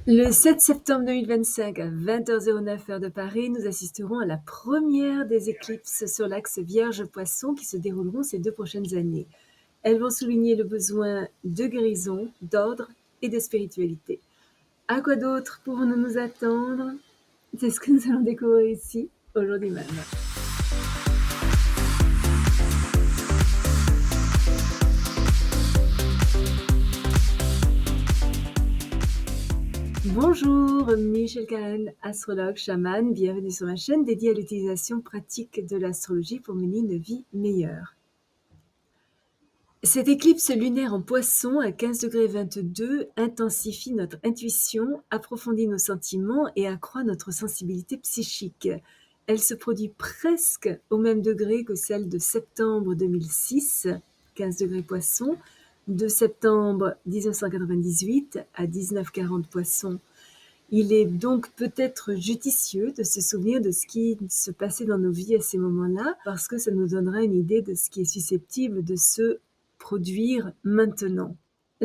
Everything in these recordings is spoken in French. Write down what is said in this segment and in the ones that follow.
Le 7 septembre 2025 à 20h09 heure de Paris, nous assisterons à la première des éclipses sur l'axe Vierge-Poisson qui se dérouleront ces 2 prochaines années. Elles vont souligner le besoin de guérison, d'ordre et de spiritualité. À quoi d'autre pouvons-nous nous attendre? C'est ce que nous allons découvrir ici, aujourd'hui même. Bonjour, Michel Karen, astrologue, chamane, bienvenue sur ma chaîne dédiée à l'utilisation pratique de l'astrologie pour mener une vie meilleure. Cette éclipse lunaire en Poisson à 15°22 intensifie notre intuition, approfondit nos sentiments et accroît notre sensibilité psychique. Elle se produit presque au même degré que celle de septembre 2006, 15° Poisson, de septembre 1998 à 1940 Poisson. Il est donc peut-être judicieux de se souvenir de ce qui se passait dans nos vies à ces moments-là, parce que ça nous donnera une idée de ce qui est susceptible de se produire maintenant.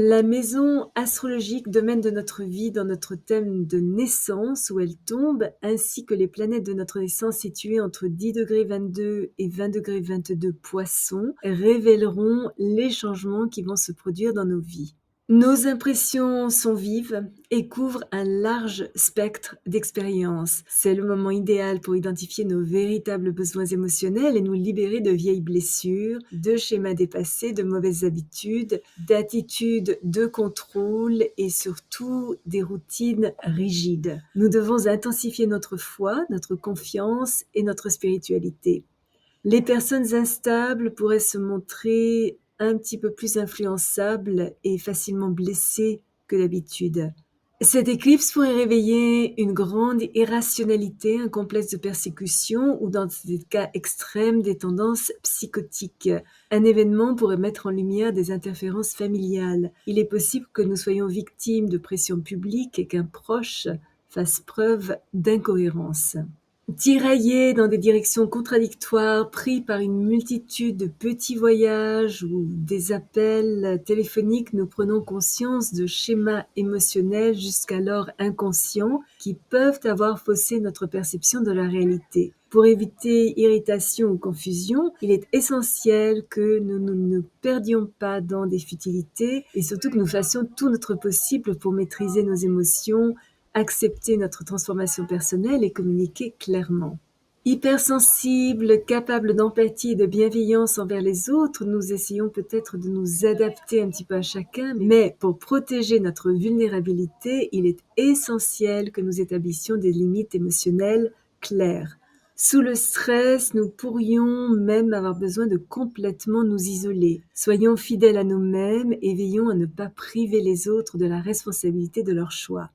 La maison astrologique, domaine de notre vie dans notre thème de naissance où elle tombe, ainsi que les planètes de notre naissance situées entre 10°22 et 20°22 Poisson, révéleront les changements qui vont se produire dans nos vies. Nos impressions sont vives et couvrent un large spectre d'expériences. C'est le moment idéal pour identifier nos véritables besoins émotionnels et nous libérer de vieilles blessures, de schémas dépassés, de mauvaises habitudes, d'attitudes de contrôle et surtout des routines rigides. Nous devons intensifier notre foi, notre confiance et notre spiritualité. Les personnes instables pourraient se montrer un petit peu plus influençables et facilement blessées que d'habitude. Cette éclipse pourrait réveiller une grande irrationalité, un complexe de persécution ou dans des cas extrêmes des tendances psychotiques. Un événement pourrait mettre en lumière des interférences familiales. Il est possible que nous soyons victimes de pression publique et qu'un proche fasse preuve d'incohérence. Tiraillés dans des directions contradictoires, pris par une multitude de petits voyages ou des appels téléphoniques, nous prenons conscience de schémas émotionnels jusqu'alors inconscients qui peuvent avoir faussé notre perception de la réalité. Pour éviter irritation ou confusion, il est essentiel que nous ne nous perdions pas dans des futilités et surtout que nous fassions tout notre possible pour maîtriser nos émotions, accepter notre transformation personnelle et communiquer clairement. Hypersensibles, capables d'empathie et de bienveillance envers les autres, nous essayons peut-être de nous adapter un petit peu à chacun, mais pour protéger notre vulnérabilité, il est essentiel que nous établissions des limites émotionnelles claires. Sous le stress, nous pourrions même avoir besoin de complètement nous isoler. Soyons fidèles à nous-mêmes et veillons à ne pas priver les autres de la responsabilité de leurs choix.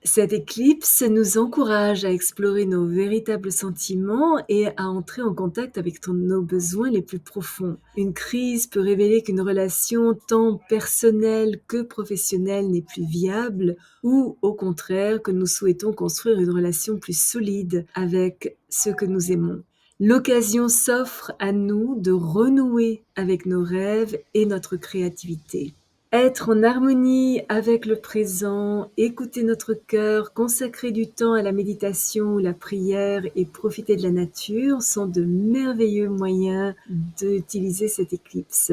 Cette éclipse nous encourage à explorer nos véritables sentiments et à entrer en contact avec nos besoins les plus profonds. Une crise peut révéler qu'une relation tant personnelle que professionnelle n'est plus viable ou au contraire que nous souhaitons construire une relation plus solide avec ceux que nous aimons. L'occasion s'offre à nous de renouer avec nos rêves et notre créativité. Être en harmonie avec le présent, écouter notre cœur, consacrer du temps à la méditation ou la prière et profiter de la nature sont de merveilleux moyens d'utiliser cette éclipse.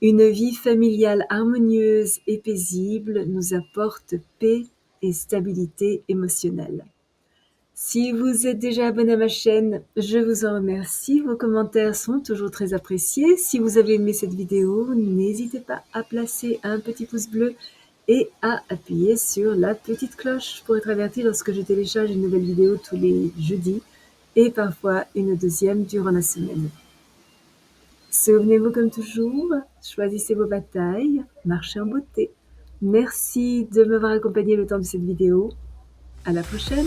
Une vie familiale harmonieuse et paisible nous apporte paix et stabilité émotionnelle. Si vous êtes déjà abonné à ma chaîne, je vous en remercie. Vos commentaires sont toujours très appréciés. Si vous avez aimé cette vidéo, n'hésitez pas à placer un petit pouce bleu et à appuyer sur la petite cloche pour être averti lorsque je télécharge une nouvelle vidéo tous les jeudis et parfois une deuxième durant la semaine. Souvenez-vous comme toujours, choisissez vos batailles, marchez en beauté. Merci de m'avoir accompagné le temps de cette vidéo. À la prochaine!